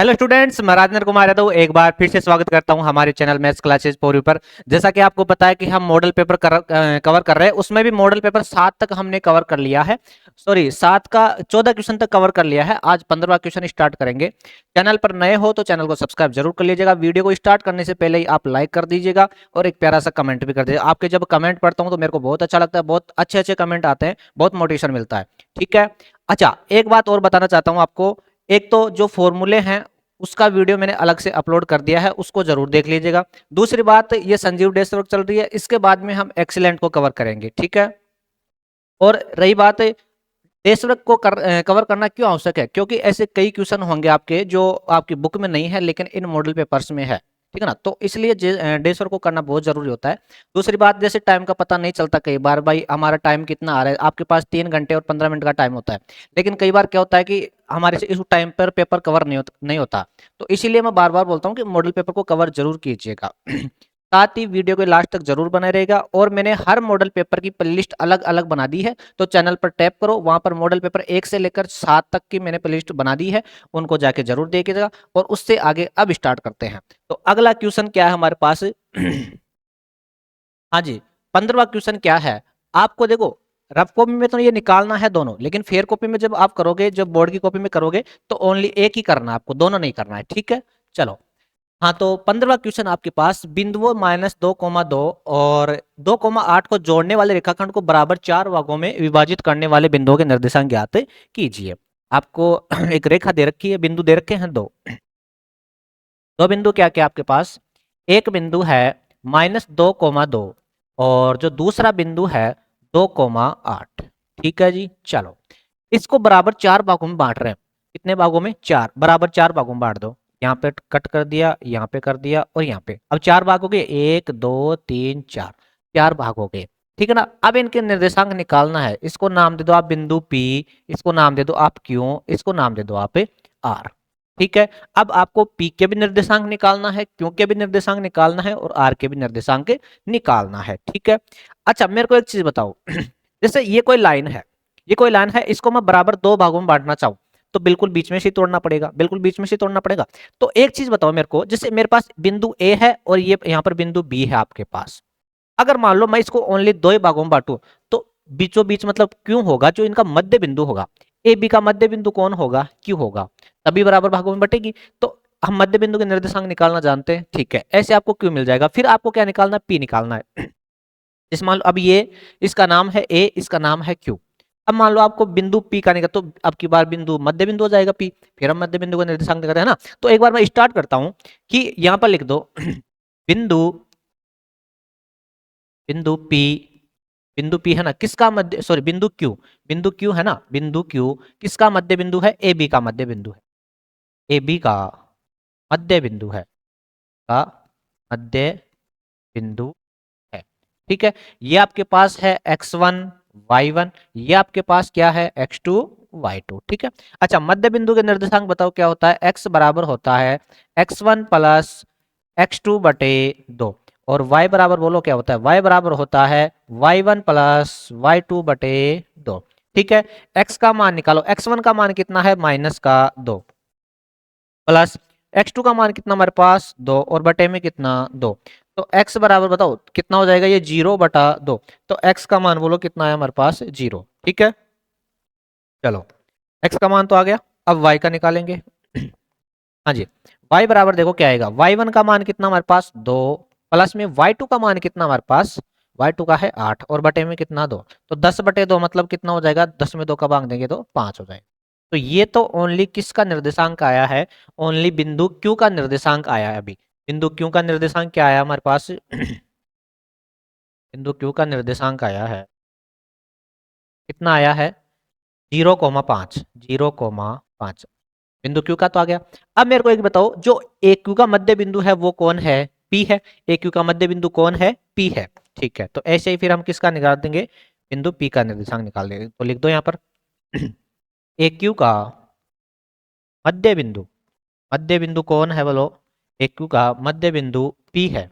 Hello students, मैं राजेंद्र कुमार यादव एक बार फिर से स्वागत करता हूं हमारे channel maths classes for you पर। जैसा कि आपको पता है कि हम मॉडल पेपर कवर कर रहे हैं, उसमें भी मॉडल पेपर 7 तक हमने कवर कर लिया है। सॉरी, 7 का 14 क्वेश्चन तक कवर कर लिया है। आज 15वां क्वेश्चन स्टार्ट करेंगे। चैनल पर नए हो तो चैनल को सब्सक्राइब जरूर कर लीजिएगा। वीडियो को स्टार्ट करने से पहले ही आप लाइक कर दीजिएगा और एक प्यारा सा कमेंट भी कर दीजिएगा। आपके जब कमेंट पढ़ता हूँ तो मेरे को बहुत अच्छा लगता है, बहुत अच्छे अच्छे कमेंट आते हैं, बहुत मोटिवेशन मिलता है। ठीक है। अच्छा, एक बात और बताना चाहता हूँ आपको। एक तो जो फॉर्मूले हैं उसका वीडियो मैंने अलग से अपलोड कर दिया है, उसको जरूर देख लीजिएगा। दूसरी बात, ये संजीव डेस्क वर्क चल रही है, इसके बाद में हम एक्सीलेंट को कवर करेंगे। ठीक है। और रही बात डेस्क वर्क को कवर करना क्यों आवश्यक है, क्योंकि ऐसे कई क्वेश्चन होंगे आपके जो आपकी बुक में नहीं है लेकिन इन मॉडल पेपर्स में है। ठीक है ना, तो इसलिए डेस्क वर्क को करना बहुत जरूरी होता है। दूसरी बात, जैसे टाइम का पता नहीं चलता कई बार, भाई हमारा टाइम कितना आ रहा है। आपके पास 3 घंटे और 15 मिनट का टाइम होता है, लेकिन कई बार क्या होता है कि हमारे से इस टाइम पर पेपर कवर नहीं होता। तो इसीलिए मैं बार बार बोलता हूँ कि मॉडल पेपर को कवर जरूर कीजिएगा। साथ ही वीडियो के लास्ट तक जरूर बने रहेगा। और मैंने हर मॉडल पेपर की प्लेलिस्ट अलग अलग बना दी है, तो चैनल पर टैप करो, वहां पर मॉडल पेपर 1 से लेकर 7 तक की मैंने प्लेलिस्ट बना दी है, उनको जाके जरूर देखिएगा। और उससे आगे अब स्टार्ट करते हैं। तो अगला क्वेश्चन क्या है हमारे पास? हाँ जी, 15वां क्वेश्चन क्या है? आपको देखो, रफ कॉपी में तो ये निकालना है दोनों, लेकिन फेयर कॉपी में जब आप करोगे, जब बोर्ड की कॉपी में करोगे, तो ओनली एक ही करना है आपको, दोनों नहीं करना है। ठीक है, चलो। हाँ, तो 15वां क्वेश्चन आपके पास, बिंदुओं -2,2 और 2,8 को जोड़ने वाले रेखाखंड को बराबर 4 भागों में विभाजित करने वाले बिंदुओं के निर्देशांक ज्ञात कीजिए। आपको एक रेखा दे रखी है, बिंदु दे रखे हैं दो। दो बिंदु क्या क्या आपके पास? एक बिंदु है -2,2 और जो दूसरा बिंदु है 2,8। ठीक है जी, चलो। इसको बराबर 4 भागों में बांट रहे हैं। कितने भागों में? 4, बराबर 4 भागों में बांट दो। यहाँ पे कट कर दिया, यहाँ पे कर दिया और यहाँ पे। अब 4 भाग हो गए, 1 2 3 4, 4 भाग हो गए। ठीक है ना। अब इनके निर्देशांक निकालना है। इसको नाम दे दो आप बिंदु P, इसको नाम दे दो आप Q, इसको नाम दे दो आप R। ठीक है। अब आपको P के भी निर्देशांक निकालना है, Q के भी निर्देशांक निकालना है और R के भी निर्देशांक निकालना है। ठीक है। अच्छा, मेरे को एक चीज बताओ। जैसे ये कोई लाइन है, ये कोई लाइन है, इसको मैं बराबर 2 भागों में बांटना चाहूं, तो बिल्कुल बीच में से तोड़ना पड़ेगा, बिल्कुल बीच में से तोड़ना पड़ेगा। तो एक चीज बताओ मेरे को, जैसे मेरे पास बिंदु A है और ये यहाँ पर बिंदु B है आपके पास। अगर मान लो मैं इसको ओनली 2 ही भागों में बांटू, तो बीचों बीच मतलब क्यों होगा, जो इनका मध्य बिंदु होगा, ए बी का मध्य बिंदु कौन होगा? क्यों होगा, तभी बराबर भागों में बटेगी। तो हम मध्य बिंदु के निर्देशांक निकालना जानते हैं। ठीक है, ऐसे आपको क्यों मिल जाएगा। फिर आपको क्या निकालना है? पी निकालना है। इस मान लो अब ये, इसका नाम है ए, इसका नाम है क्यू। अब मान लो आपको बिंदु पी का निकल, तो अब की बार बिंदु मध्य बिंदु हो जाएगा पी। फिर हम मध्य बिंदु का निर्देशांक करते हैं ना। तो एक बार मैं स्टार्ट करता हूं कि यहां पर लिख दो बिंदु, बिंदु पी, बिंदु पी है ना, किसका मध्य, सॉरी बिंदु क्यू, बिंदु क्यू है ना, बिंदु क्यू किसका मध्य बिंदु है? ए बी का मध्य बिंदु है। ए बी का मध्य बिंदु है, का मध्य बिंदु है। ठीक है। ये आपके पास है x1 y1, ये आपके पास क्या है? x2 y2। ठीक है। अच्छा, मध्य बिंदु के निर्देशांक बताओ क्या होता है? x बराबर होता है x1 प्लस x2 बटे 2, और y बराबर बोलो क्या होता है? y बराबर होता है y1 प्लस y2 बटे 2। ठीक है। x का मान निकालो। x1 का मान कितना है? -2, प्लस x2 का मान कितना हमारे पास? 2, और बटे में कितना? 2। तो x बराबर बताओ कितना हो जाएगा? ये 0/2। तो x का मान बोलो कितना है हमारे पास? 0। ठीक है, चलो। x का मान तो आ गया, अब y का निकालेंगे। हाँ जी, y बराबर देखो क्या आएगा? y1 का मान कितना हमारे पास? 2, प्लस में y2 का मान कितना हमारे पास? y2 का है 8, और बटे में कितना? 2। तो 10/2 मतलब कितना हो जाएगा? 10 में 2 का भाग देंगे तो 5 हो जाएगा। तो ये तो ओनली किसका निर्देशांक आया है? ओनली बिंदु Q का निर्देशांक आया है। अभी बिंदु Q का निर्देशांक क्या आया हमारे पास? बिंदु Q का निर्देशांक आया है, कितना आया है? 0,5, 0,5। बिंदु Q का तो आ गया। अब मेरे को एक बताओ, जो ए क्यू का मध्य बिंदु है वो कौन है? P है। ए क्यू का मध्य बिंदु कौन है? P है। ठीक है, तो ऐसे ही फिर हम किसका निकाल देंगे? बिंदु P का निर्देशांक निकाल देंगे। तो लिख दो यहाँ पर ए क्यू का मध्य बिंदु, मध्य बिंदु कौन है बोलो? ए क्यू का मध्य बिंदु P है।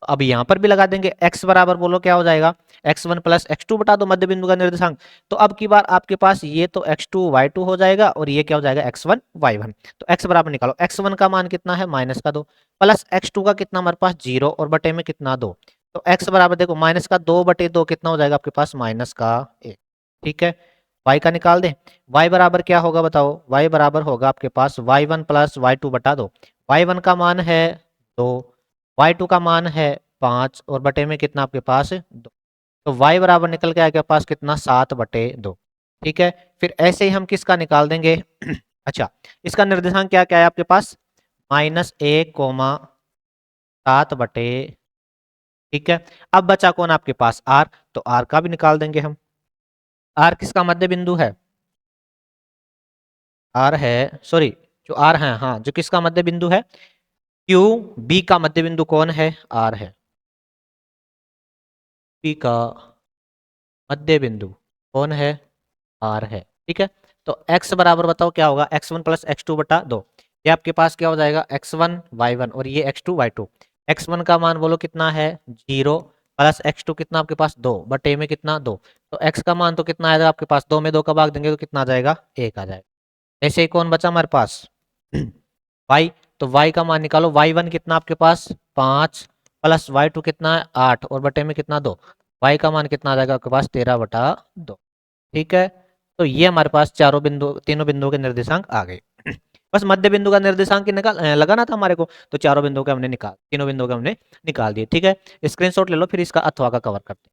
अब यहां पर भी लगा देंगे, x बराबर बोलो क्या हो जाएगा, x1 प्लस x2 बटा दो मध्य बिंदु का निर्देशांक। तो अब की बार आपके पास ये तो x2 y2 हो जाएगा और ये क्या हो जाएगा x1 y1। तो x बराबर निकालो, x1 का मान कितना है -2 प्लस x2 का कितना हमारे पास 0 और बटे में कितना 2। तो x बराबर देखो -2/2 कितना हो जाएगा आपके पास -1। ठीक है, y का निकाल दें। y बराबर क्या होगा बताओ, y बराबर होगा आपके पास y1 प्लस y2 बटा दो। y1 का मान है 2, y2 का मान है 5 और बटे में कितना आपके पास 2। तो y बराबर निकल के आपके पास कितना 7/2। ठीक है, फिर ऐसे ही हम किसका निकाल देंगे अच्छा, इसका निर्देशांक क्या क्या है आपके पास -1, 7/, ठीक है। अब बचा कौन आपके पास r, तो r का भी निकाल देंगे हम। r किसका मध्य बिंदु है, r है, सॉरी, जो r है, हाँ, जो किसका मध्य बिंदु है, क्यू बी का मध्य बिंदु कौन है, r है, बी का मध्य बिंदु कौन है, r है। ठीक है, तो x बराबर बताओ क्या होगा, x1 प्लस x2 बटा 2। ये आपके पास क्या हो जाएगा x1 y1 और ये x2 y2। x1 का मान बोलो कितना है 0 प्लस x2 कितना आपके पास 2 बटे में कितना 2। तो x का मान तो कितना आएगा आपके पास, 2 में 2 का भाग देंगे तो कितना आ जाएगा 1 आ जाएगा। ऐसे ही कौन बचा हमारे पास y, तो y का मान निकालो, y1 कितना आपके पास 5 प्लस y2 कितना है 8 और बटे में कितना 2। y का मान कितना आ जाएगा आपके पास 13/2। ठीक है, तो ये हमारे पास चारों बिंदु, तीनों बिंदुओं के निर्देशांक आ गए बस मध्य बिंदु का निर्देशांक ही लगाना था हमारे को, तो चारों बिंदुओं के हमने निकाल, तीनों बिंदुओं के हमने निकाल दिए। ठीक है, स्क्रीनशॉट ले लो, फिर इसका अथवा का कवर करते हैं।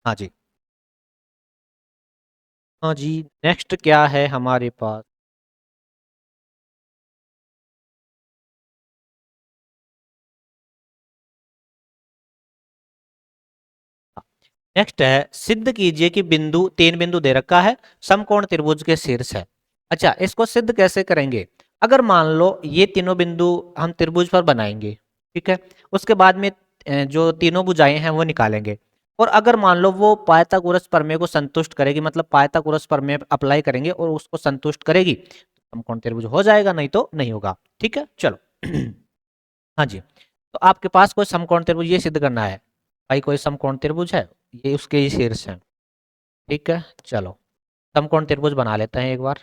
हाँ जी, हाँ जी, नेक्स्ट क्या है हमारे पास, नेक्स्ट है सिद्ध कीजिए कि बिंदु, तीन बिंदु दे रखा है, समकोण त्रिभुज के शीर्ष है। अच्छा, इसको सिद्ध कैसे करेंगे, अगर मान लो ये तीनों बिंदु हम त्रिभुज पर बनाएंगे, ठीक है, उसके बाद में जो तीनों भुजाएं हैं वो निकालेंगे, और अगर मान लो वो पाइथागोरस प्रमेय को संतुष्ट करेगी, मतलब पाइथागोरस प्रमेय अप्लाई करेंगे और उसको संतुष्ट करेगी, तो समकोण त्रिभुज हो जाएगा, नहीं तो नहीं होगा। ठीक है, चलो हाँ जी, तो आपके पास कोई समकोण त्रिभुज ये सिद्ध करना है, भाई कोई समकोण त्रिभुज है, ये उसके ही शीर्ष है। ठीक है, चलो समकोण त्रिभुज बना लेते हैं एक बार।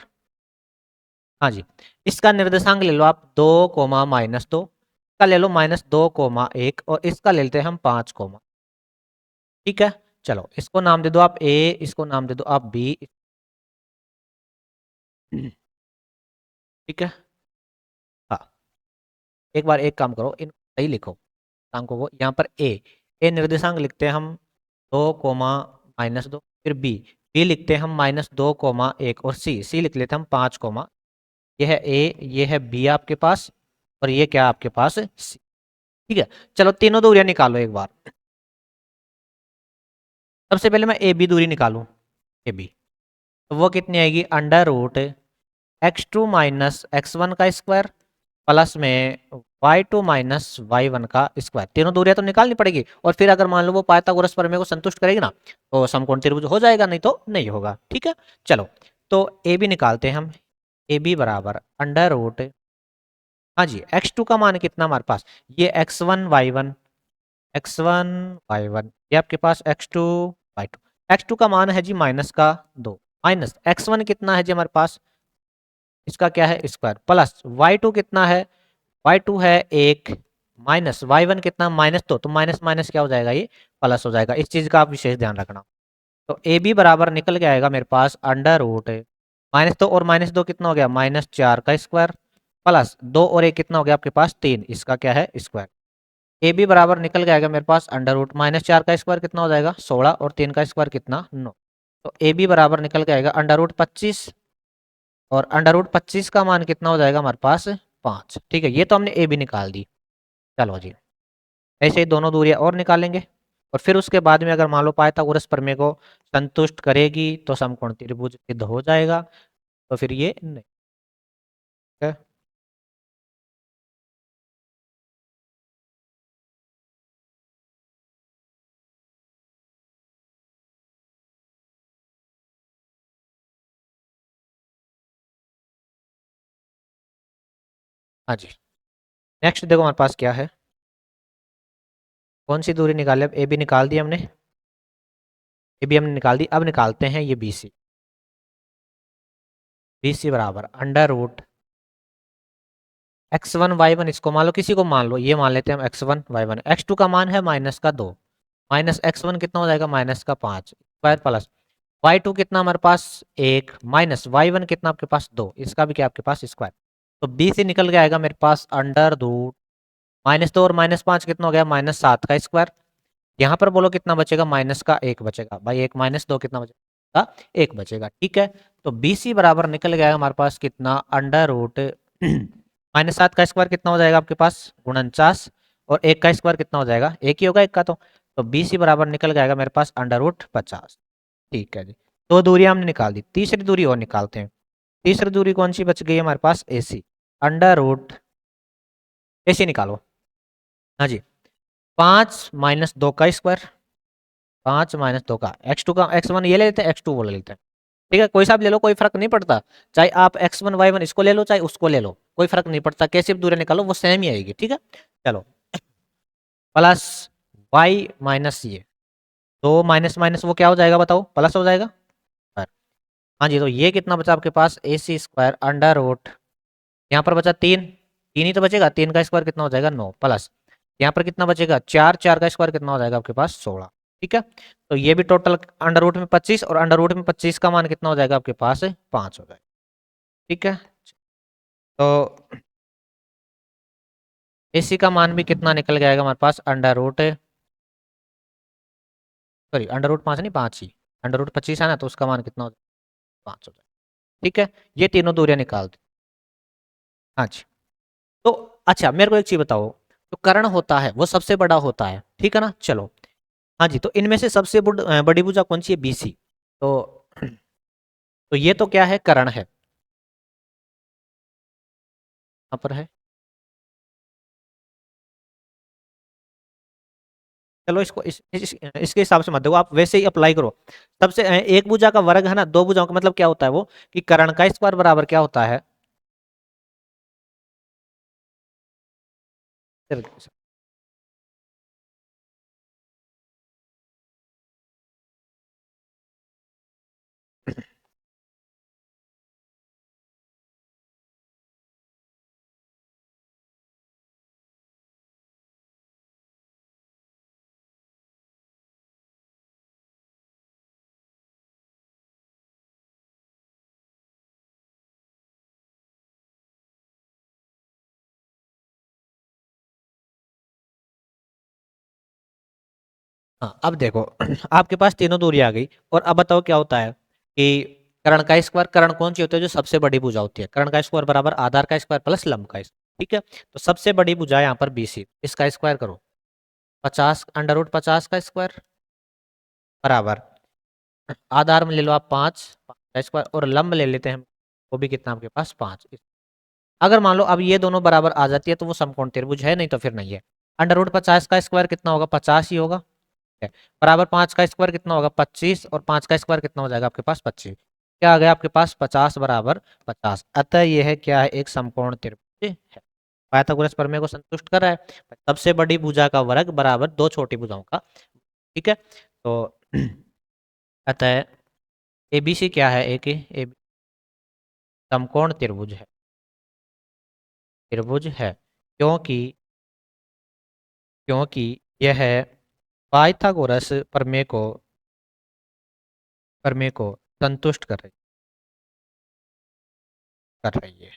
हाँ जी, इसका निर्देशांक ले लो आप 2, -2 का ले लो -2, 1 और इसका ले लेते हैं हम 5, ठीक है। चलो इसको नाम दे दो आप ए, इसको नाम दे दो आप बी। ठीक है, हाँ, एक बार एक काम करो, इन सही लिखो नाम को, वो यहाँ पर ए निर्देशांक लिखते हैं हम 2, -2, फिर बी लिखते हैं हम -2, 1 और सी लिख लेते हैं हम 5, ये है ए, ये है बी आपके पास, और ये क्या आपके पास सी। ठीक है, चलो तीनों दूरियां निकालो एक बार। सबसे पहले मैं ए बी दूरी निकालूं, ए बी, तो वो कितनी आएगी, √x2 - x1 का स्क्वायर प्लस में y2 - y1 का स्क्वायर। तीनों दूरियां तो निकालनी पड़ेगी, और फिर अगर मान लो वो पाइथागोरस प्रमेय को संतुष्ट करेगी ना, तो समकोण त्रिभुज हो जाएगा, नहीं तो नहीं होगा। ठीक है, चलो तो ए बी निकालते हैं हम, ए बी बराबर √ हाँ जी, x2 का मान कितना हमारे पास, ये x1 y1 ये आपके पास x2 y2। x2 का मान है जी -2, माइनस x1 कितना है जी हमारे पास, इसका क्या है स्क्वायर, प्लस y2 कितना है, y2 है 1, माइनस y1 कितना -2, तो माइनस माइनस क्या हो जाएगा, ये प्लस हो जाएगा। इस चीज का आप विशेष ध्यान रखना। तो ए बी बराबर निकल के आएगा मेरे पास √−2 और -2 कितना हो गया, -4 का स्क्वायर, प्लस 2 और 1 कितना हो गया आपके पास 3, इसका क्या है स्क्वायर। ए बी बराबर निकल के आएगा मेरे पास √−4 का स्क्वायर कितना हो जाएगा 16 और 3 का स्क्वायर कितना 9। तो ए बी बराबर निकल के आएगा √25, और √25 का मान कितना हो जाएगा हमारे पास 5। ठीक है, ये तो हमने ए बी निकाल दी। चलो जी, ऐसे ही दोनों दूरियां और निकालेंगे, और फिर उसके बाद में अगर मान लो पाइथागोरस प्रमेय को संतुष्ट करेगी तो समकोण त्रिभुज सिद्ध हो जाएगा, तो फिर ये नहीं है। हाँ जी, नेक्स्ट देखो हमारे पास क्या है, कौन सी दूरी निकाले? अब ए बी निकाल दी हमने, ए बी हमने निकाल दी। अब निकालते हैं ये बी सी। बी सी बराबर अंडर रूट x1 y1, इसको मान लो, किसी को मान लो, ये मान लेते हैं हम x1 y1। x2 का मान है -2, माइनस x1 कितना हो जाएगा? -5 स्क्वायर प्लस y2 कितना हमारे पास 1, माइनस y1 कितना आपके पास 2, इसका भी क्या आपके पास स्क्वायर। तो b से निकल के आएगा मेरे पास अंडर रूट -2 और -5 कितना हो गया? -7 का स्क्वायर। यहाँ पर बोलो कितना बचेगा? माइनस का 1 बचेगा भाई, 1 -2 कितना बचेगा? 1 बचेगा। ठीक है, तो बी सी बराबर निकल गया हमारे पास कितना? अंडर रूट -7 का स्क्वायर कितना हो जाएगा आपके पास? 49, और 1 का स्क्वायर कितना हो जाएगा? 1 ही होगा 1 का। तो बी सी बराबर निकल जाएगा मेरे पास अंडर रूट 50। ठीक है जी, दो दूरी हमने निकाल दी, तीसरी दूरी और निकालते हैं। तीसरी दूरी कौन सी बच गई है हमारे पास? ए सी। अंडर रूट ए सी निकालो। हाँ जी, 5 - 2 का स्क्वायर, 5 - 2 का, x2 का, x1 ये ले लेते हैं, x2 वो ले लेते हैं। ठीक है, कोई सा भी ले लो, कोई फर्क नहीं पड़ता। चाहे आप x1 y1 इसको ले लो, चाहे उसको ले लो, कोई फर्क नहीं पड़ता, कैसे भी दूरी निकालो वो सेम ही आएगी। ठीक है, चलो, प्लस y माइनस ये, तो माइनस माइनस वो क्या हो जाएगा बताओ? प्लस हो जाएगा। हाँ जी, तो ये कितना बचा आपके पास? ए सी स्क्वायर अंडर रूट, यहाँ पर बचा 3, 3 ही तो बचेगा, 3 का स्क्वायर कितना हो जाएगा? 9, प्लस यहाँ पर कितना बचेगा? 4, 4 का स्क्वायर कितना हो जाएगा आपके पास? 16। ठीक है, तो ये भी टोटल अंडर रूट में 25, और अंडर रूट में 25 का मान कितना हो जाएगा आपके पास? 5 हो जाएगा। ठीक है, तो एसी का मान भी कितना निकल के आएगा हमारे पास? Under root, sorry, under root 5 नहीं, 5 ही, अंडर रूट 25 है ना, तो उसका मान कितना हो जाएगा? 5 हो जाएगा। ठीक है, ये तीनों दूरियां निकाल दी। हाँ जी, तो अच्छा मेरे को एक चीज बताओ, जो कर्ण होता है वो सबसे बड़ा होता है, ठीक है ना? चलो, हाँ जी, तो इनमें से सबसे बड़ी भुजा कौन सी है? बीसी। तो ये तो क्या है? कर्ण है, यहाँ पर है। चलो इसको इसके हिसाब से मत देखो, आप वैसे ही अप्लाई करो। सबसे एक भुजा का वर्ग है ना, दो भुजाओं का मतलब क्या होता है? वो कि कर्ण का स्क्वायर बराबर क्या होता है? हाँ, अब देखो आपके पास तीनों दूरी आ गई, और अब बताओ क्या होता है कि कर्ण का स्क्वायर, कर्ण कौन सी होती है? जो सबसे बड़ी भुजा होती है। कर्ण का स्क्वायर बराबर आधार का स्क्वायर प्लस लंब का स्क्वायर। ठीक है, तो सबसे बड़ी भुजा है यहाँ पर बीसी, इसका स्क्वायर करो, 50 अंडर रूट 50 का स्क्वायर बराबर आधार में ले लो आप 5 का स्क्वायर, और लंब ले लेते हैं हम, वो भी कितना आपके पास? 5। अगर मान लो अब ये दोनों बराबर आ जाती है तो वो समकोण त्रिभुज है, नहीं तो फिर नहीं है। अंडर रूट 50 का स्क्वायर कितना होगा? 50 ही होगा, है, बराबर 5 का स्क्वायर कितना होगा? 25, और 5 का स्क्वायर कितना हो जाएगा आपके पास? 25। क्या आ गया आपके पास? 50 बराबर 50। अतः यह है क्या है? एक समकोण त्रिभुज है। पाइथागोरस प्रमेय को संतुष्ट कर रहा है। सबसे बड़ी भुजा का वर्ग बराबर दो छोटी भुजाओं का। ठीक है, तो अतः एबीसी क्या है? एक समकोण त्रिभुज है, त्रिभुज है, क्योंकि क्योंकि यह पाइथागोरस प्रमेय को संतुष्ट कर रही है।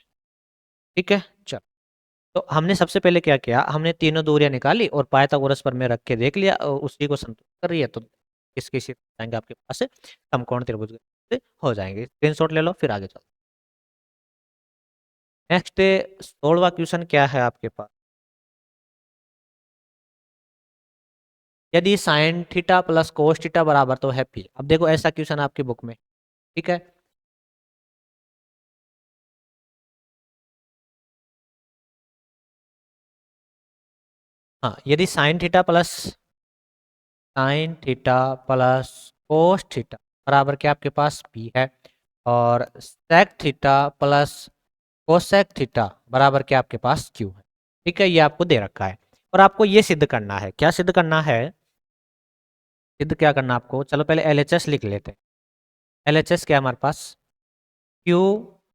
ठीक है, चलो, तो हमने सबसे पहले क्या किया? हमने तीनों दूरियां निकाली और पाइथागोरस प्रमेय रख के देख लिया, और उसी को संतुष्ट कर रही है, तो किसके से जाएंगे आपके पास? समकोण त्रिभुज से हो जाएंगे। स्क्रीनशॉट ले लो, फिर आगे चलो। नेक्स्ट 16वां क्वेश्चन क्या है आपके पास? यदि sine theta plus cos theta बराबर तो है पी। अब देखो ऐसा क्वेश्चन आपकी बुक में। ठीक है, हाँ, यदि sine theta plus cos theta बराबर क्या आपके पास? पी है, और sec theta plus cosec theta बराबर क्या आपके पास? क्यू है। ठीक है, ये आपको दे रखा है, और आपको ये सिद्ध करना है। क्या सिद्ध करना है? सिद्ध क्या करना आपको, चलो पहले एलएचएस लिख लेते हैं। एलएचएस क्या है हमारे पास? क्यू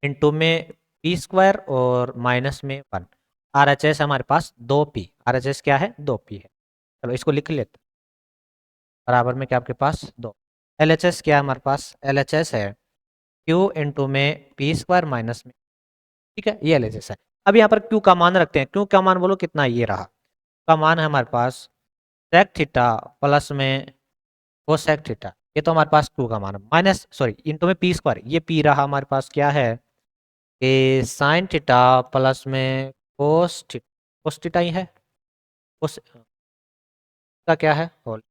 इंटू में पी स्क्वायर और माइनस में 1। आरएचएस हमारे पास 2p। आरएचएस क्या है? 2p है। चलो इसको लिख लेते हैं। बराबर में क्या आपके पास 2। एलएचएस क्या है हमारे पास? एलएचएस है क्यू इंटू में पी स्क्वायर माइनस में। ठीक है, ये एलएचएस है। अब यहाँ पर क्यू का मान रखते हैं। क्यू का मान बोलो कितना? ये रहा का मान है हमारे पास सेक थीटा प्लस में कोसेक थीटा। ये तो हमारे पास क्यू का मान है, माइनस सॉरी इंटू में पी स्क्वायर। ये पी रहा हमारे पास क्या है कि साइन थीटा प्लस में कोस थीटा। कोस थीटा ही है, कोस का क्या है होल।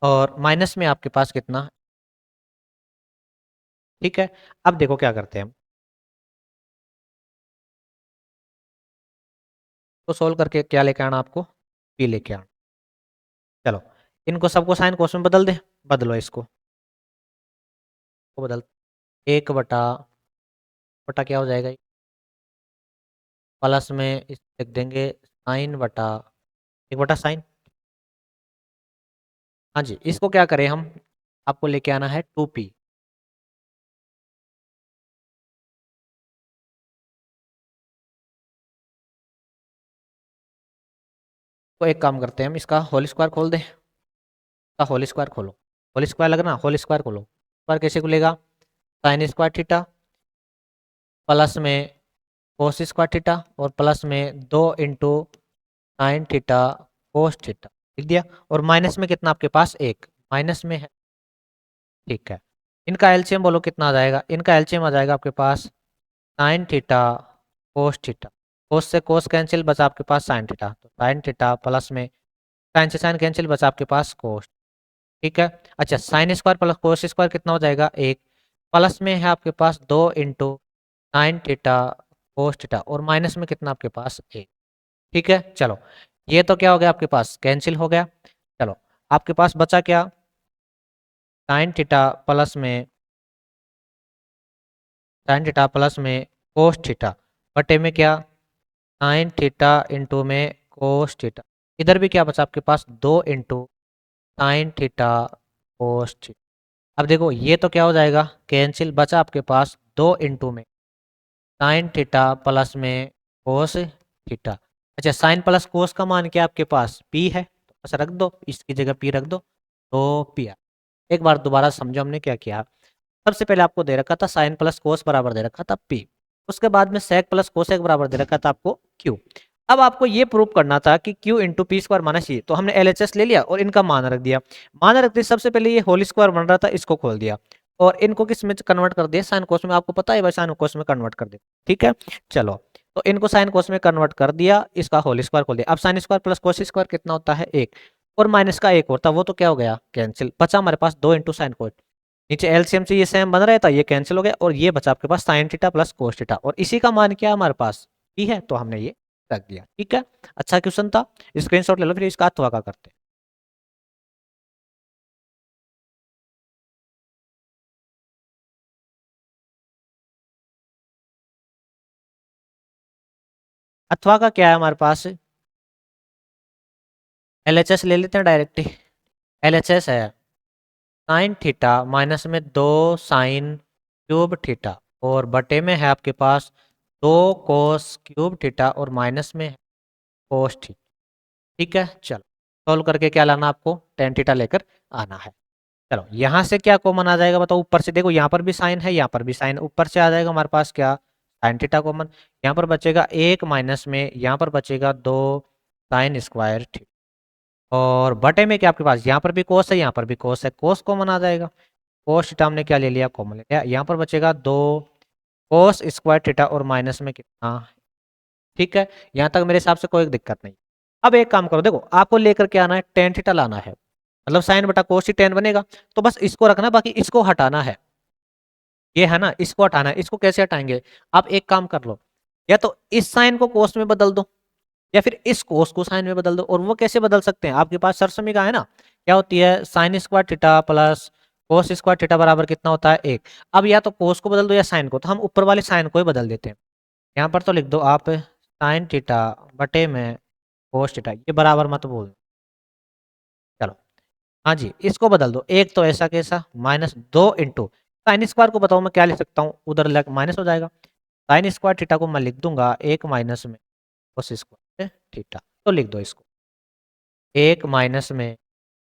और माइनस में आपके पास कितना? ठीक है, अब देखो क्या करते हैं हम। तो सोल्व करके क्या लेके आना आपको? पी लेके आना। चलो इनको सबको साइन कोस में बदल दे। बदलो इसको, बदल। एक बटा बटा क्या हो जाएगा? प्लस में इस लिख देंगे साइन बटा 1/साइन। हाँ जी, इसको क्या करें हम? आपको लेके आना है 2p। तो एक काम करते हैं हम, इसका होल स्क्वायर खोल दें। इसका होल स्क्वायर खोलो। होल स्क्वायर लगना, होल स्क्वायर खोलो। स्क्वायर कैसे खुलेगा? साइन स्क्वायर थीटा प्लस में कोस स्क्वायर थीटा और प्लस में 2 साइन थीटा कोस थीटा। लिख दिया। और माइनस में कितना आपके पास? 1 माइनस में है। ठीक है, इनका एलसीएम बोलो कितना आ जाएगा? इनका एलसीएम आ जाएगा आपके पास साइन थीटा कोस थीटा। कोस से कोस कैंसिल, बचा आपके पास साइन थीटा। तो साइन थीटा प्लस में साइन से साइन कैंसिल, बचा आपके पास कोस। ठीक है, अच्छा sine square plus cos square कितना हो जाएगा? 1। प्लस में है आपके पास 2 साइन थीटा कोस थीटा और माइनस में कितना आपके पास? 1। ठीक है, चलो ये तो क्या हो गया आपके पास? कैंसिल हो गया। चलो आपके पास बचा क्या? साइन थीटा प्लस में साइन थीटा प्लस में कोस थीटा बटे में क्या? साइन थीटा इंटू में कोस थीटा। इधर भी क्या बचा आपके पास? 2 साइन थीटा कोस थीटा। अब देखो ये तो क्या हो जाएगा? कैंसिल, बचा आपके पास 2 में साइन थीटा प्लस में कोस थीटा। अच्छा साइन प्लस कोस का मान क्या आपके पास? पी है, तो बस रख दो, इसकी जगह पी रख दो तो पी आ। एक बार दोबारा समझो हमने क्या किया। सबसे पहले आपको दे रखा था साइन प्लस कोस बराबर दे रखा था पी। उसके बाद में सेक प्लस कोसेक बराबर दे रखा था आपको क्यू। अब आपको ये प्रूव करना था कि क्यू इंटू पी स्क्वायर माना चाहिए, तो हमने एलएचएस ले लिया और इनका मान रख दिया। मान रख दिया, सबसे पहले ये होल स्क्वायर बन रहा था, इसको खोल दिया और इनको किस में कन्वर्ट कर दिया? साइन कोस में। आपको पता है भाई साइन कोस में कन्वर्ट कर दिया। ठीक है, चलो तो इनको साइन कोस में कन्वर्ट कर दिया, इसका होल स्क्वायर खोल दिया। अब sine square plus cos square कितना होता है? 1। और माइनस का 1 होता, वो तो क्या हो गया? कैंसिल। बचा हमारे पास 2 साइन कोस। नीचे एलसीएम से ये सेम बन रहा था, ये कैंसिल हो गया और ये बचा आपके पास sine theta plus cos theta और इसी का मान क्या हमारे पास? पी है, तो हमने ये रख दिया। ठीक है, अच्छा क्वेश्चन था, स्क्रीनशॉट ले लो। फिर इसका अथवा का करते हैं। अथवा का क्या है हमारे पास? एलएचएस ले लेते हैं डायरेक्ट ही। एलएचएस है साइन थीटा माइनस में 2 साइन क्यूब थीटा और बटे में है आपके पास 2 कोस क्यूब थीटा और माइनस में है कोस थीटा। ठीक है, चलो सॉल्व करके क्या लाना आपको? टेन थीटा लेकर आना है। चलो यहाँ से क्या कॉमन आ जाएगा बताओ? ऊपर से देखो, यहाँ पर भी साइन है, यहाँ पर भी साइन, ऊपर से आ जाएगा हमारे पास क्या? Sine theta common. यहाँ पर बचेगा 1 माइनस में, यहाँ पर बचेगा 2 साइन स्क्वायर थीटा और बटे में क्या आपके पास? यहाँ पर भी कोस है, यहाँ पर भी कोस है, कोस कॉमन आ जाएगा। कोस थीटा हमने क्या ले लिया? कॉमन ले लिया। यहाँ पर बचेगा 2 कोस स्क्वायर थीटा और माइनस में कितना? ठीक है, यहाँ तक मेरे हिसाब से कोई दिक्कत नहीं। अब एक काम करो, देखो आपको लेकर के आना है टेन थीटा लाना है, मतलब साइन बटा कोस ही टेन बनेगा। तो बस इसको रखना, बाकी इसको हटाना है। ये है ना, इसको हटाना है। इसको कैसे हटाएंगे? आप एक काम कर लो, या तो इस साइन को कोस में बदल दो या फिर इस कोस को साइन में बदल दो। और वो कैसे बदल सकते हैं? आपके पास सरसमीका है ना, क्या होती है? Sine square theta plus cos square theta बराबर कितना होता है? 1। अब या तो कोस को बदल दो या साइन को, तो हम ऊपर वाले साइन को ही बदल देते हैं। यहाँ पर तो लिख दो आप साइन थीटा बटे में कोस थीटा, ये बराबर मत बोल। चलो हाँ जी, इसको बदल दो, एक तो ऐसा कैसा -2 इंटू साइन स्क्वायर को बताओ मैं क्या लिख सकता हूँ, उधर लग माइनस हो जाएगा। साइन स्क्वायर थीटा को मैं लिख दूंगा एक माइनस में कोस स्क्वायर थीटा, तो लिख दो इसको एक माइनस में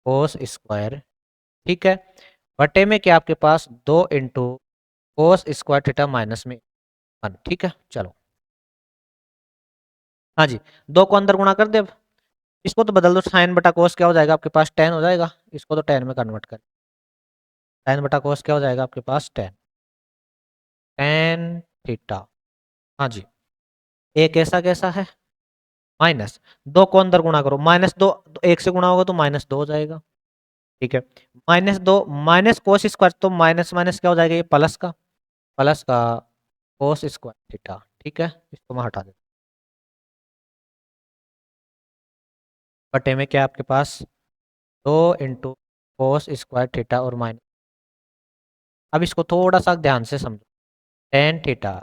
कोस स्क्वायर, ठीक है, बटे में क्या आपके पास 2 into cos square theta minus में 1, ठीक है। चलो हाँ जी, 2 को अंदर गुणा कर दे अब, इसको तो बदल दो, साइन बटा कोस क्या हो जाएगा आपके पास 10 हो जाएगा, इसको तो 10 में कन्वर्ट कर, साइन बटा कोस क्या हो जाएगा आपके पास 10 टेन थीटा। हाँ जी, एक ऐसा कैसा है माइनस, 2 को अंदर गुणा करो, -2 एक से गुणा होगा तो -2 हो जाएगा, ठीक है। -2 माइनस कोस स्क्वायर, तो माइनस माइनस क्या हो जाएगा ये प्लस का कोस स्क्वायर थीटा, ठीक है, इसको मैं हटा देता हूँ। बटे में क्या आपके पास 2 इंटू कोस स्क्वायर थीटा और माइनस, अब इसको थोड़ा सा ध्यान से समझो, टेन थीटा,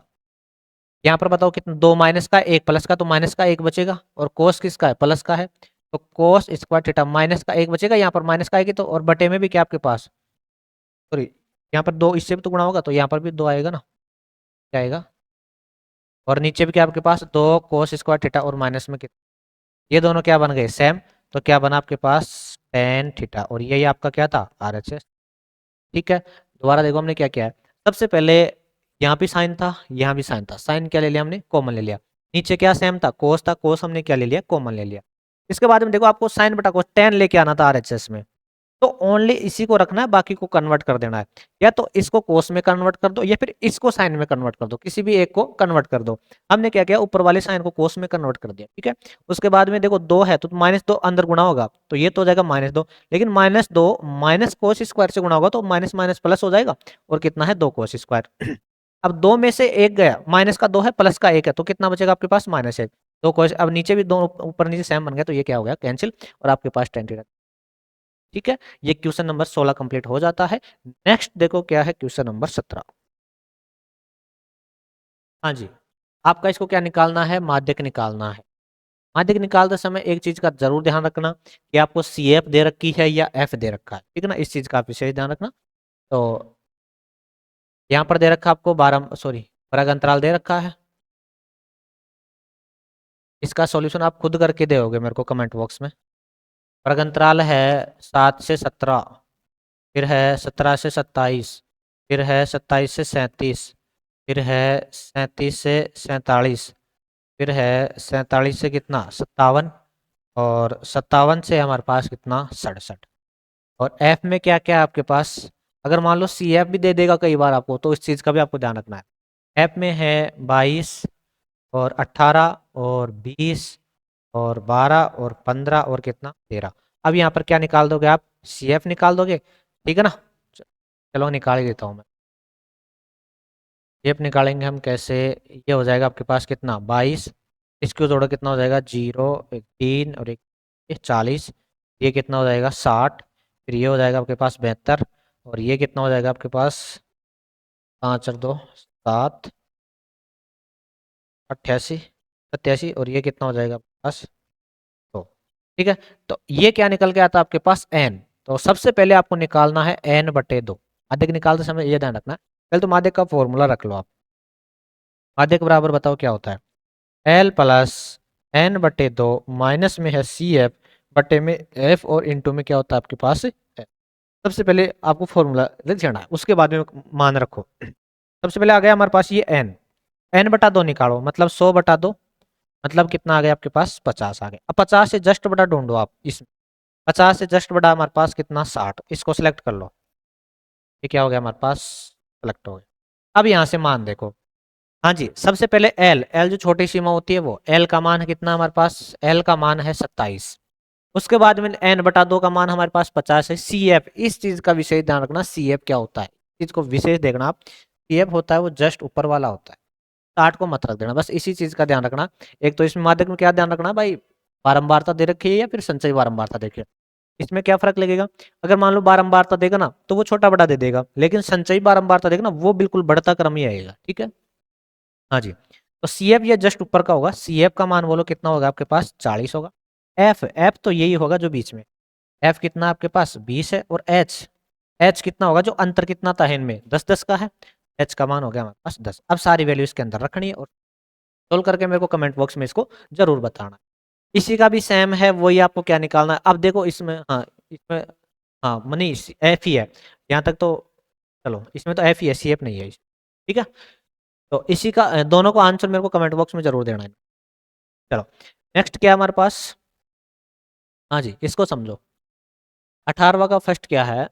यहाँ पर बताओ कितना, 2 माइनस का 1 प्लस का, तो माइनस का 1 बचेगा, और कोस किसका है प्लस का है, तो कोस स्क्वायर थीटा माइनस का 1 बचेगा, यहाँ पर माइनस का आएगी तो, और बटे में भी क्या आपके पास, सॉरी यहाँ पर 2 इससे भी तो गुणा होगा, तो यहाँ पर भी 2 आएगा ना, क्या आएगा, और नीचे भी क्या आपके पास 2 कोस स्क्वायर थीटा और माइनस में कितना, ये दोनों क्या बन गए सेम, तो क्या बना आपके पास टेन थीटा, और ये आपका क्या था RHS, ठीक है। दोबारा देखो हमने क्या किया है, सबसे पहले यहाँ भी साइन था, यहाँ भी साइन था, साइन क्या ले लिया हमने कॉमन ले लिया, नीचे क्या सेम था कोस था, कोस हमने क्या ले लिया कॉमन ले लिया। इसके बाद में देखो आपको साइन बटा कोस 10 लेके आना था RHS में, तो ओनली इसी को रखना है, बाकी को कन्वर्ट कर देना है, या तो इसको कोस में कन्वर्ट कर दो या फिर इसको साइन में कन्वर्ट कर दो, किसी भी एक को कन्वर्ट कर दो। हमने क्या किया ऊपर वाले साइन को कोस में कन्वर्ट कर दिया, ठीक है। उसके बाद में देखो 2 है तो -2 अंदर गुणा होगा, तो ये तो हो जाएगा -2, लेकिन -2 माइनस कोस स्क्वायर से गुणा होगा तो माइनस माइनस प्लस हो जाएगा, और कितना है 2 कोस स्क्वायर। अब 2 में से एक गया, माइनस का 2 है प्लस का 1 है, तो कितना बचेगा आपके पास -1, 2 कोस, अब नीचे भी 2 ऊपर नीचे सेम बन गया, तो ये क्या हो गया कैंसिल, और आपके पास 10 थीटा, ठीक है। ये क्वेश्चन नंबर 16 कंप्लीट हो जाता है। नेक्स्ट देखो क्या है क्वेश्चन नंबर 17। हाँ जी, आपका इसको क्या निकालना है, माध्यक निकालना है। माध्यक निकालते समय एक चीज का जरूर ध्यान रखना कि आपको CF दे रखी है या F दे रखा है, ठीक है ना, इस चीज का आप विशेष ध्यान रखना। तो यहाँ पर दे रखा आपको 12 सॉरी वर्ग अंतराल दे रखा है, इसका सॉल्यूशन आप खुद करके दोगे मेरे को कमेंट बॉक्स में। वर्ग अंतराल है 7 से 17, फिर है 17 से 27, फिर है 27 से 37, फिर है 37 से 47, फिर है 47 से कितना 57, और 57 से हमारे पास कितना 67, और एफ में क्या क्या है आपके पास, अगर मान लो CF भी दे देगा कई बार आपको, तो इस चीज़ का भी आपको ध्यान रखना है। एफ में है 22 और 18 और 20 और 12 और 15 और कितना 13, अब यहाँ पर क्या निकाल दोगे आप, CF निकाल दोगे, ठीक है ना। चलो निकाल ही देता हूँ मैं, CF निकालेंगे हम कैसे, ये हो जाएगा आपके पास कितना 22, इसको जोड़ो कितना हो जाएगा 0 एक 3 और एक 40, ये कितना हो जाएगा 60, फिर ये हो जाएगा आपके पास 72, और ये कितना हो जाएगा आपके पास 5 और 2 7 88 87, और ये कितना हो जाएगा आपके पास तो, ठीक है। तो ये क्या निकल के आता है आपके पास n, तो सबसे पहले आपको निकालना है n/2, माध्यक निकालते समय ये ध्यान रखना, पहले तो माध्यक का फॉर्मूला रख लो आप, माध्यक बराबर बताओ क्या होता है, L प्लस n/2 माइनस में है CF बटे में F, और इंटू में क्या होता है आपके पास F। सबसे पहले आपको फॉर्मूला लिख जाना है, उसके बाद में मान रखो। सबसे पहले आ गया हमारे पास ये n/2 निकालो, मतलब 100/2, मतलब कितना आ गया आपके पास 50 आ गया। अब 50 से जस्ट बड़ा ढूंढो आप, इसमें 50 से जस्ट बड़ा हमारे पास कितना 60, इसको सिलेक्ट कर लो, ये क्या हो गया हमारे पास सेलेक्ट हो गया। अब यहाँ से मान देखो, हाँ जी, सबसे पहले एल, एल जो छोटी सीमा होती है वो, एल का मान है कितना हमारे पास, एल का मान है 27, उसके बाद में n/2 का मान हमारे पास 50 है। CF, इस चीज का विशेष ध्यान रखना, CF क्या होता है, चीज को विशेष देखना आप, CF होता है वो जस्ट ऊपर वाला होता है, 60 को मत रख देना, बस इसी चीज का ध्यान रखना। एक तो इसमें माध्यक में क्या ध्यान रखना भाई, बारंबारता दे रखी है या फिर संचयी बारंबारता देखिए, इसमें क्या फर्क लगेगा, अगर मान लो बारंबारता देगा ना तो वो छोटा बड़ा दे देगा, लेकिन संचयी बारंबारता देगा ना वो बिल्कुल बढ़ता क्रम ही आएगा, ठीक है। हाँ जी, तो सी एफ ये जस्ट ऊपर का होगा, सी एफ का मान बोलो कितना होगा आपके पास 40 होगा। एफ एफ तो यही होगा जो बीच में, एफ कितना आपके पास 20 है। और एच एच कितना होगा, जो अंतर कितना था इनमें 10-10 का है, एच का मान हो गया हमारे पास 10। अब सारी वैल्यू इसके अंदर रखनी है और सोल्व करके मेरे को कमेंट बॉक्स में इसको जरूर बताना। इसी का भी सेम है, वही आपको क्या निकालना है। अब देखो इसमें, हाँ इसमें, हाँ मनीष एफ ही है यहाँ तक तो, चलो इसमें तो एफ ही है, सी एफ नहीं है ठीक है। तो इसी का दोनों को आंसर मेरे को कमेंट बॉक्स में जरूर देना है। चलो नेक्स्ट क्या है हमारे पास, हाँ जी इसको समझो। 18वां का फर्स्ट क्या है,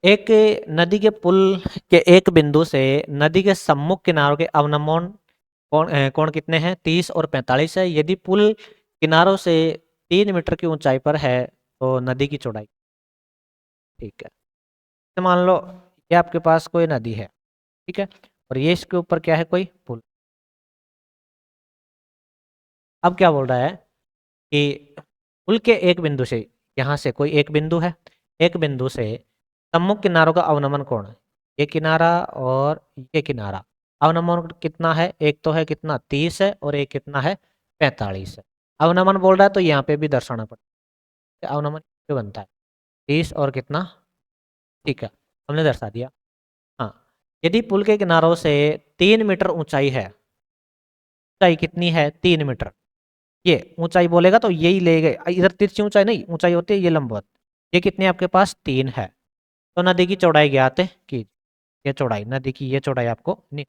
एक नदी के पुल के एक बिंदु से नदी के सम्मुख किनारों के अवनमन कोण कितने हैं, 30 और 45 है। यदि पुल किनारों से 3 मीटर की ऊंचाई पर है तो नदी की चौड़ाई, ठीक है। तो मान लो ये आपके पास कोई नदी है, ठीक है, और ये इसके ऊपर क्या है, कोई पुल। अब क्या बोल रहा है कि पुल के एक बिंदु से, यहाँ से कोई एक बिंदु है, एक बिंदु से सम्मुख किनारों का अवनमन कोण, ये किनारा और ये किनारा, अवनमन कितना है, एक तो है कितना 30 है और एक कितना है 45 है। अवनमन बोल रहा है तो यहाँ पे भी दर्शाना पड़ेगा, अवनमन क्यों बनता है 30 और कितना, ठीक है हमने दर्शा दिया। हाँ यदि पुल के किनारों से 3 मीटर ऊंचाई है, ऊंचाई कितनी है 3 मीटर, ये ऊंचाई बोलेगा तो यही ले गए, इधर तिरछी ऊंचाई नहीं, ऊंचाई होती है ये लंबवत, ये कितनी आपके पास 3 है। तो नदी की चौड़ाई ज्ञात की, ये चौड़ाई नदी की, ये चौड़ाई आपको नहीं,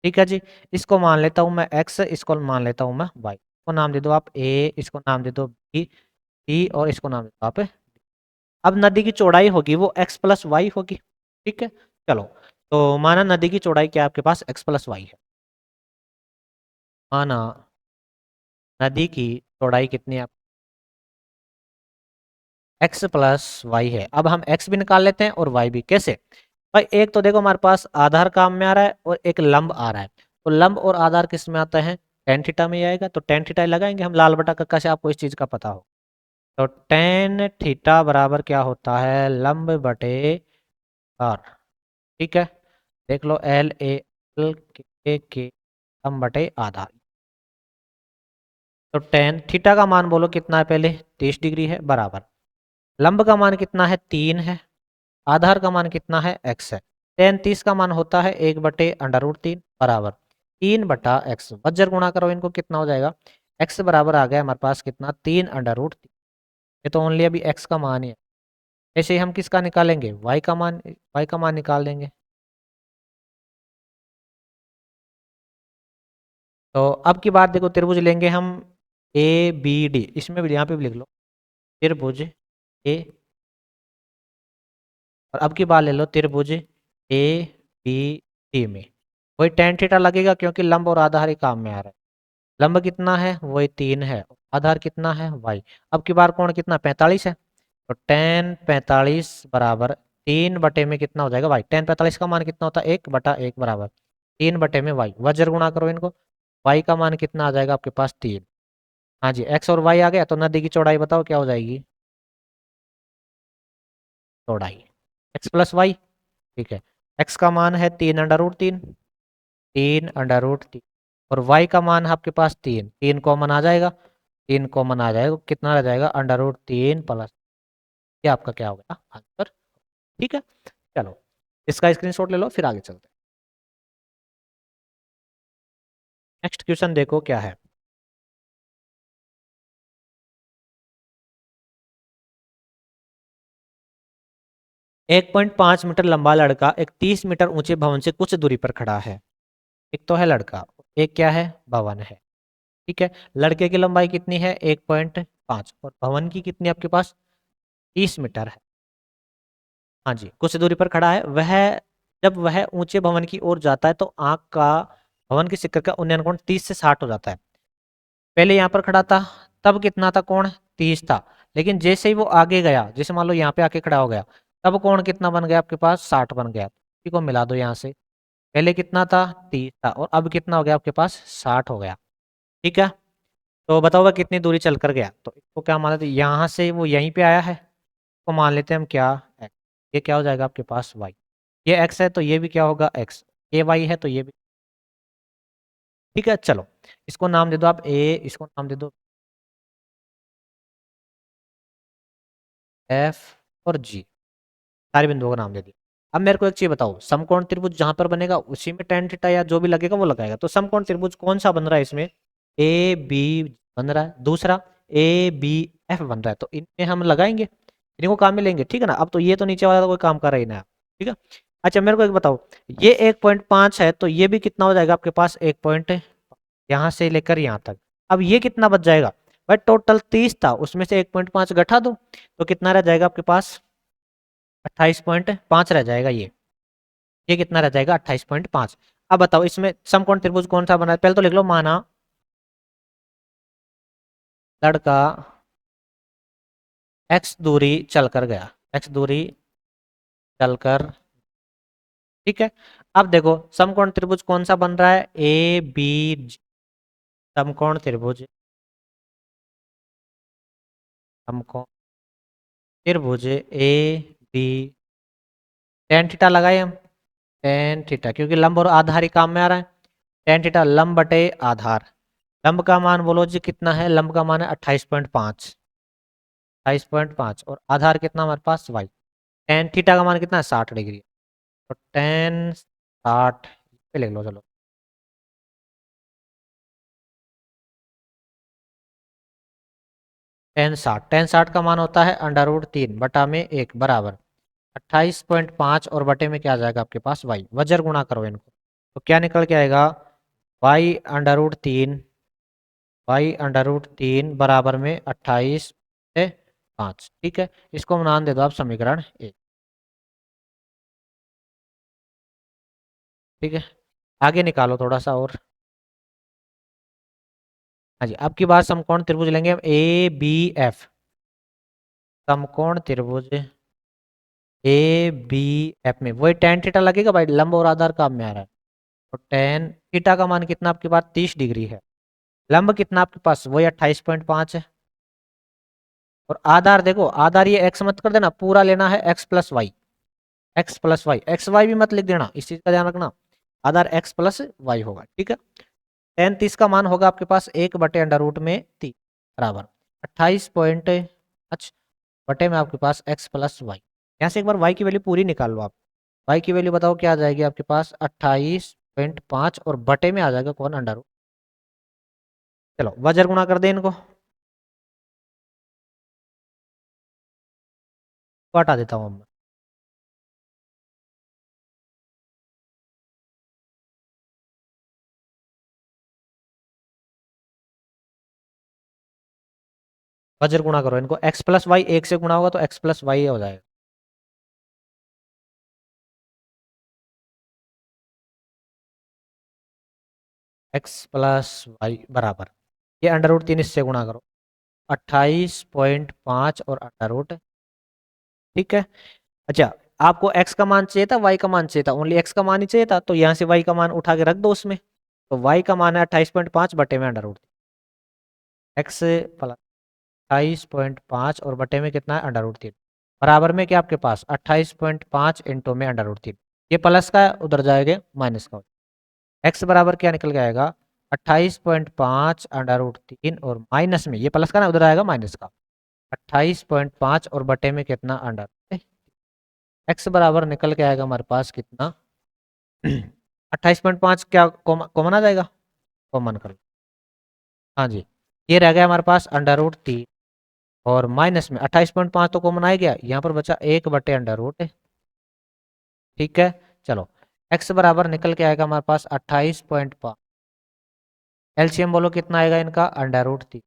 ठीक है जी। इसको मान लेता हूं मैं x, इसको मान लेता हूं मैं y, इसको नाम दे दो आप a, इसको नाम दे दो b, c और इसको नाम दे दो आप। अब नदी की चौड़ाई होगी वो x प्लस वाई होगी, ठीक है। चलो तो माना नदी की चौड़ाई क्या आपके पास x प्लस वाई है, माना नदी की चौड़ाई कितनी है, x प्लस वाई है। अब हम x भी निकाल लेते हैं और y भी, कैसे भाई, एक तो देखो हमारे पास आधार काम में आ रहा है और एक लंब आ रहा है, तो लंब और आधार किस में आता है, टेन थीटा में आएगा, तो टेन थीटा लगाएंगे हम, लाल बटा कक्का से आपको इस चीज का पता हो। तो टेन थीटा बराबर क्या होता है, लंब बटे आर, ठीक है। देख लो एल ए एल के लंब बटे आधार। तो टेन थीटा का मान बोलो कितना है, पहले 30 डिग्री है, बराबर लंब का मान कितना है 3 है, आधार का मान कितना है x है। टेन 30 का मान होता है 1/√3 बराबर 3/x, वज्र गुणा करो इनको कितना हो जाएगा, x बराबर आ गया हमारे पास कितना 3/√3। ये तो ओनली अभी x का मान ही है। ऐसे ही हम किसका निकालेंगे, y का मान निकाल देंगे। तो अब की बात देखो, त्रिभुज लेंगे हम ए बी डी, इसमें भी यहाँ पे भी लिख लो त्रिभुज ए, और अब की बात ले लो त्रिभुज ए बी डी में वही टेन थीटा लगेगा, क्योंकि लंब और आधार ही काम में आ रहा है। लंब कितना है, वही 3 है, आधार कितना है वाई। अब की बार कोण कितना 45 है, तो टेन 45 बराबर 3 बटे में कितना हो जाएगा वाई, टेन 45 का मान कितना होता है 1/1 बराबर 3 बटे में वाई, वज्र गुणा करो इनको, वाई का मान कितना आ जाएगा आपके पास 3। हाँ जी एक्स और वाई आ गया, तो नदी की चौड़ाई बताओ क्या हो जाएगी, चौड़ाई एक्स प्लस वाई, ठीक है। एक्स का मान है 3/√3, 3/√3, और वाई का मान है आपके पास 3, 3 कॉमन आ जाएगा, 3 कॉमन आ जाएगा, कितना रह जाएगा √3 प्लस, ये आपका क्या हो गया आंसर, ठीक है। चलो इसका स्क्रीनशॉट ले लो, फिर आगे चलते हैं। नेक्स्ट क्वेश्चन देखो क्या है, 1.5 मीटर लंबा लड़का एक 30 मीटर ऊंचे भवन से कुछ दूरी पर खड़ा है। एक तो है लड़का, एक क्या है भवन है, ठीक है। लड़के की लंबाई कितनी है 1.5 और भवन की कितनी आपके पास 30 मीटर है। हाँ जी कुछ दूरी पर खड़ा है वह, जब वह ऊंचे भवन की ओर जाता है तो आंख का भवन के शिखर का उन्नयन कोण 30 से 60 हो जाता है। पहले यहाँ पर खड़ा था तब कितना था कोण 30 था, लेकिन जैसे ही वो आगे गया, जैसे मान लो यहाँ पे आके खड़ा हो गया, तब कोण कितना बन गया आपके पास 60 बन गया। इसी को मिला दो यहाँ से, पहले कितना था 30 था और अब कितना हो गया आपके पास 60 हो गया, ठीक है। तो बताओ वह कितनी दूरी चल कर गया, तो इसको क्या मान लेते हैं, यहाँ से वो यहीं पे आया है, तो मान लेते हैं हम क्या x, ये क्या हो जाएगा आपके पास y, ये x है तो ये भी क्या होगा x, ये y है तो ये भी, ठीक है, चलो इसको नाम दे दो आप ए, इसको नाम दे दो एफ और जी, सारे बिंदुओं का नाम दे दिया। अब मेरे को एक चीज बताओ, समकोण त्रिभुज जहां पर बनेगा उसी में tan थीटा या जो भी लगेगा वो लगाएगा। तो समकोण त्रिभुज कौन सा बन रहा है इसमें, ए बी बन रहा है, दूसरा ए बी एफ बन रहा है, तो इनमें हम लगाएंगे, इनको काम में लेंगे, ठीक है ना। अब तो ये तो नीचे वाला तो कोई काम कर रही ना, ठीक है। अच्छा मेरे को एक बताओ, ये 1.5 है तो ये भी कितना हो जाएगा आपके पास, 1 पॉइंट यहाँ से लेकर यहाँ तक। अब ये कितना बच जाएगा भाई, टोटल 30 था उसमें से 1.5 घटा दो तो कितना रह जाएगा आपके पास, 28.5 रह जाएगा। ये कितना रह जाएगा, 28.5। अब बताओ इसमें समकोण त्रिभुज कौन सा बना है, पहले तो लिख लो, माना लड़का x दूरी चलकर गया, x दूरी चलकर, ठीक है। अब देखो समकोण त्रिभुज कौन सा बन रहा है, ए बी, समकोण त्रिभुज, समकोण त्रिभुज ए बी, टेन थीटा लगाए हम, टेन थीटा क्योंकि लंब और आधार ही काम में आ रहा है, टेन थीटा लंब बटे आधार, लंब का मान बोलो जी कितना है, लंब का मान है 28.5, 28.5 और आधार कितना हमारे पास y, टेन थीटा का मान कितना है 60 डिग्री, तो टेन 60 पे लिख लो चलो, टेन साठ का मान होता है √3/1 बराबर 28.5 और बटे में क्या आ जाएगा आपके पास y, वजर गुणा करो इनको तो क्या निकल के आएगा, y√3 बराबर में 28/5, ठीक है। इसको हम नाम दे दो आप समीकरण 1, ठीक है। आगे निकालो थोड़ा सा और, हाँ जी। अब की बार समकोण त्रिभुज लेंगे हम ए बी एफ, समकोण त्रिभुज ए बी एफ में वही टेन थीटा लगेगा भाई, लंब और आधार काम में आ रहा है, तो टेन थीटा का मान कितना आपके पास 30 डिग्री है, लंब कितना आपके पास वही 28.5 है, और आधार देखो, आधार ये एक्स मत कर देना, पूरा लेना है x plus y, x plus y, x y भी मत लिख देना, इस चीज का ध्यान रखना, आधार एक्स प्लस वाई होगा, ठीक है। टेन 30 का मान होगा आपके पास 1/√3 बराबर 28.5 बटे में आपके पास x प्लस वाई, यहाँ से एक बार y की वैल्यू पूरी निकाल लो आप, y की वैल्यू बताओ क्या आ जाएगी आपके पास 28.5 और बटे में आ जाएगा कौन, अंडर, चलो वजर गुणा कर दे इनको, तो हटा देता हूँ मैं, वजर गुणा करो इनको, x प्लस वाई एक से गुणा होगा तो x प्लस वाई हो जाएगा, x प्लस वाई बराबर, ये √3 इससे गुणा करो 28.5 और अंडर, ठीक है। अच्छा आपको x का मान चाहिए था, y का मान चाहिए था, ओनली x का मान ही चाहिए था, तो यहाँ से y का मान उठा के रख दो उसमें, तो y का मान है 28.5 बटे में अंडर, एक्स प्लस 28.5 और बटे में कितना है √3 बराबर में क्या आपके पास 28.5 इंटू में √3, ये प्लस का है उधर जाएगा माइनस का, एक्स बराबर क्या निकल के आएगा 28.5 √3 और माइनस में ये प्लस का ना उधर आएगा माइनस का, 28.5 और बटे में कितना अंडर, एक्स बराबर निकल के आएगा हमारे पास कितना 28.5 क्या कॉमन आ जाएगा, कॉमन कर लो, हाँ जी। ये रह गया हमारे पास √3 और माइनस में 28.5 तो कॉमन आ गया, यहाँ पर बचा 1/√, ठीक है। चलो x बराबर निकल के आएगा हमारे पास 28.5, एलसीएम बोलो कितना आएगा इनका √3,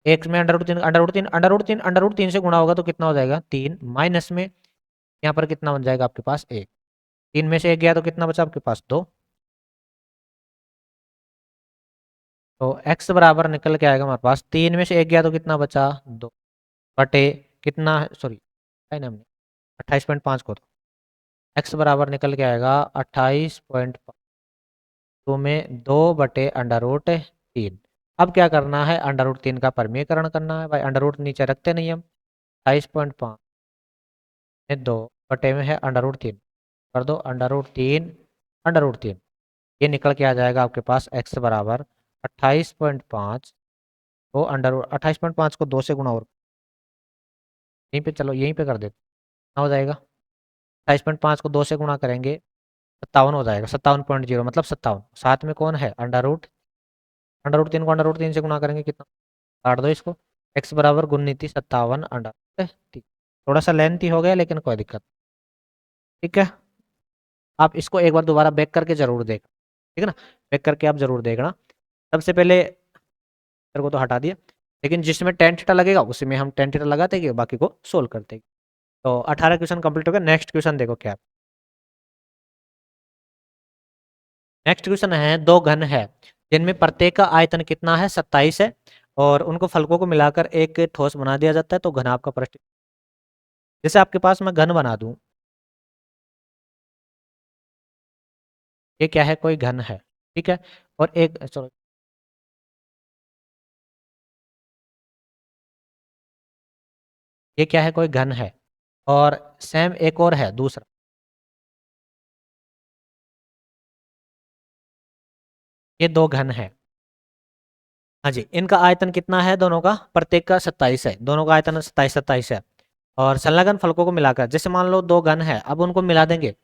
एक में √3 √3 √3 √3 से गुणा होगा तो कितना हो जाएगा 3, माइनस में यहाँ पर कितना बन जाएगा आपके पास 1, 3 में से 1 गया तो कितना बचा आपके पास 2, तो x बराबर निकल के आएगा हमारे पास 3 में से 1 गया तो कितना बचा 2 बटे कितना, सॉरी है ना हमने 28.5 को, तो x बराबर निकल के आएगा 28.5 तो में 2/√3, अब क्या करना है √3 का परमीकरण करना है भाई, अंडर नीचे रखते नहीं हम, 28.5 में 2 बटे में है √3 कर दो √3 √3, ये निकल के आ जाएगा आपके पास x बराबर 28.5 वो अंडर 28.5 को 2 से गुणा और यहीं पे, चलो यहीं पे कर देते, कितना हो जाएगा 28.5 को 2 से गुणा करेंगे 57 हो जाएगा, 57.0 मतलब 57, साथ में कौन है अंडर रूट 3 को अंडर रूट 3 से गुणा करेंगे कितना, काट दो इसको, x बराबर 5957 अंडर, ठीक, थोड़ा सा लेंथी हो गया लेकिन कोई दिक्कत, ठीक है। आप इसको एक बार दोबारा बैक करके जरूर देखना, ठीक है ना, बैक करके आप जरूर देखना। सबसे पहले तेरे को तो हटा दिया, लेकिन जिसमें टेन थीटा लगेगा उसी में हम टेन थीटा लगाते हैं, बाकी को सोल्व करते हैं। तो 18 क्वेश्चन कंप्लीट हो गया। नेक्स्ट क्वेश्चन देखो क्या, नेक्स्ट क्वेश्चन है, दो घन है जिनमें प्रत्येक का आयतन कितना है 27 है, और उनको फलकों को मिलाकर एक ठोस बना दिया जाता है, तो घन आपका प्रश्न, जैसे आपके पास मैं घन बना दूं, ये क्या है, कोई घन है, ठीक है, और एक चलो ये क्या है, कोई घन है, और सेम एक और है दूसरा, ये दो घन है। हाँ जी, इनका आयतन कितना है दोनों का, प्रत्येक का 27 है, दोनों का आयतन 27 है, और संलग्न फलकों को मिलाकर, जैसे मान लो दो घन है, अब उनको मिला देंगे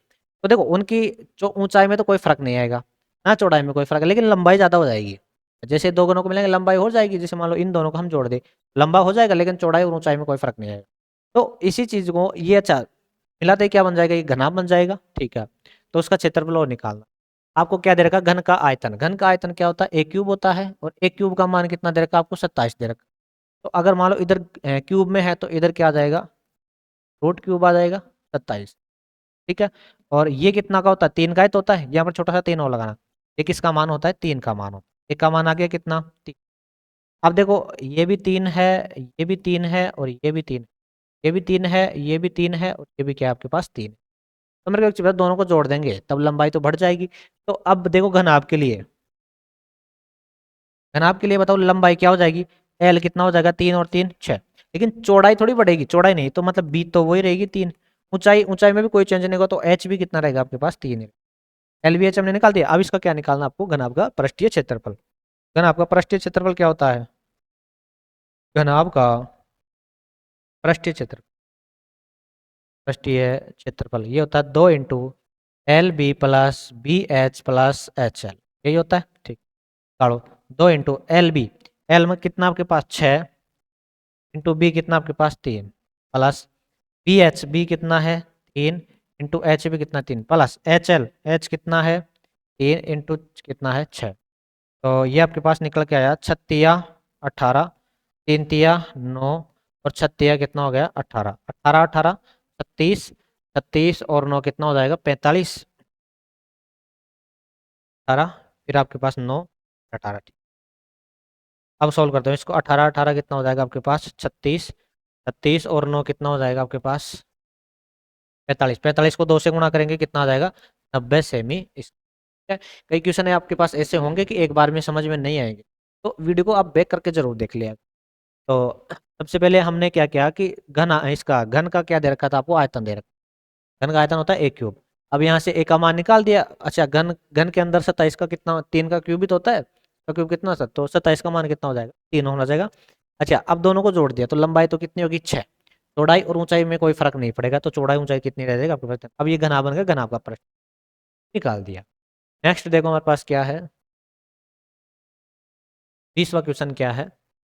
तो देखो उनकी जो ऊंचाई में तो कोई फर्क नहीं आएगा ना, चौड़ाई में कोई फर्क है, लेकिन लंबाई ज्यादा हो जाएगी। जैसे दो घनों को मिलेंगे लंबाई हो जाएगी, जैसे मान लो इन दोनों को हम जोड़ दे, लंबा हो जाएगा, लेकिन चौड़ाई और ऊंचाई में कोई फर्क नहीं आएगा। तो इसी चीज को ये अच्छा मिलाते ही क्या बन जाएगा, ये घनाभ बन जाएगा, ठीक है। तो उसका क्षेत्रफल और निकालना, आपको क्या दे रखा, घन का आयतन, घन का आयतन क्या होता है, ए क्यूब होता है, और ए क्यूब का मान कितना दे रखा आपको 27 दे रखा। तो अगर मान लो इधर क्यूब में है तो इधर क्या आ जाएगा, रूट क्यूब आ जाएगा 27, ठीक है। और ये कितना का होता है, 3 का ही तो होता है, यहाँ पर छोटा सा 3 और लगाना, ये किसका मान होता है, 3 का मान होता है, एक का मान आ गया कितना 3। अब देखो ये भी 3 है, ये भी 3 है, और ये भी 3, ये भी 3 है, ये भी 3 है, और ये भी क्या है आपके पास 3। तो मेरे को एक चीज़ बताओ, दोनों को जोड़ देंगे तब लंबाई तो बढ़ जाएगी। तो अब देखो घनाभ के लिए, घनाभ के लिए बताओ लंबाई क्या हो जाएगी, एल कितना हो जाएगा, 3 और 3 6, लेकिन चौड़ाई थोड़ी बढ़ेगी, चौड़ाई नहीं, तो मतलब बी तो वही रहेगी 3, ऊंचाई ऊंचाई में भी कोई चेंज नहीं होगा, तो एच भी कितना रहेगा आपके पास 3 है। एल बी एच हमने निकाल दिया, अब इसका क्या निकालना आपको, घनाभ का पृष्ठीय क्षेत्रफल। घनाभ का पृष्ठीय क्षेत्रफल क्या होता है, घनाभ का पृष्ठीय क्षेत्र, पृष्ठीय क्षेत्रफल ये होता है 2 × LB + BH + HL, यही होता है, ठीक, काढ़ो 2 × LB, एल में कितना आपके पास 6, इंटू बी कितना आपके पास 3, प्लस बी कितना है 3, इंटू एच भी कितना 3, प्लस एच कितना है 3, इंटू कितना है 6। तो ये आपके पास निकल के आया 36 18, 3 तिया 9, और 36 कितना हो गया 18, 18 18 36, 36 और 9 कितना हो जाएगा 45, 18, फिर आपके पास 9 18, अब सॉल्व करते हैं इसको, 18 18 कितना हो जाएगा आपके पास 36, 36 और 9 कितना हो जाएगा आपके पास 45, 45 को 2 से गुणा करेंगे कितना आ जाएगा 90 सेमी। इस कई क्वेश्चन है आपके पास ऐसे होंगे कि एक बार में समझ में नहीं आएंगे, तो वीडियो को आप बैक करके जरूर देख लिया। तो सबसे पहले हमने क्या किया कि घन, इसका घन का क्या दे रखा था आपको, आयतन दे रखा, घन का आयतन होता है ए क्यूब। अब यहाँ से ए का मान निकाल दिया, अच्छा घन घन के अंदर 27 का कितना, 3 का क्यूब ही तो होता है, तो क्यूब कितना सर, तो 27 का मान कितना हो जाएगा 3 होना जाएगा। अच्छा अब दोनों को जोड़ दिया तो लंबाई तो कितनी होगी 6, चौड़ाई और ऊंचाई में कोई फर्क नहीं पड़ेगा, तो चौड़ाई ऊंचाई कितनी रह जाएगा आपके पास, अब ये घना बन गया, घना का प्रश्न निकाल दिया। नेक्स्ट देखो हमारे पास क्या है, 20वां क्वेश्चन क्या है,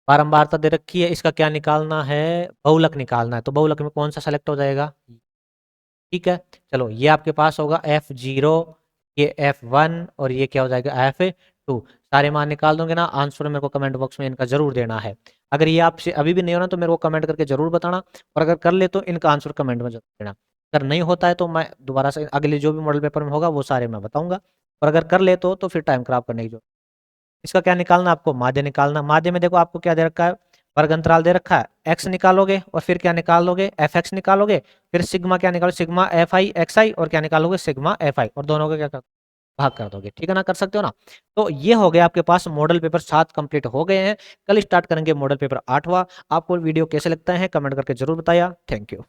बारंबारता दे रखी है, इसका क्या निकालना है, बहुलक निकालना है, तो बहुलक में कौन सा सेलेक्ट हो जाएगा, ठीक है। चलो ये आपके पास होगा F0, ये F1, और ये क्या हो जाएगा F2, सारे मान निकाल दोगे ना, आंसर मेरे को कमेंट बॉक्स में इनका जरूर देना है। अगर ये आपसे अभी भी नहीं हो ना तो मेरे को कमेंट करके जरूर बताना, और अगर कर ले तो इनका आंसर कमेंट में जरूर देना। अगर नहीं होता है तो मैं दोबारा से अगले जो भी मॉडल पेपर में होगा वो सारे मैं बताऊंगा, और अगर कर ले तो फिर टाइम खराब करने की जरूरत। इसका क्या निकालना, आपको माध्य निकालना। माध्य में देखो आपको क्या दे रखा है, वर्ग अंतराल दे रखा है, एक्स निकालोगे और फिर क्या निकालोगे, एफ एक्स निकालोगे, फिर सिग्मा क्या निकालो, सिग्मा एफ आई एक्स आई, और क्या निकालोगे सिग्मा एफ आई, और दोनों को क्या कर भाग कर दोगे, ठीक है ना, कर सकते हो ना। तो ये हो गया आपके पास मॉडल पेपर 7 कंप्लीट हो गए हैं। कल स्टार्ट करेंगे मॉडल पेपर 8वां। आपको वीडियो कैसे लगता है कमेंट करके जरूर बताया। Thank you.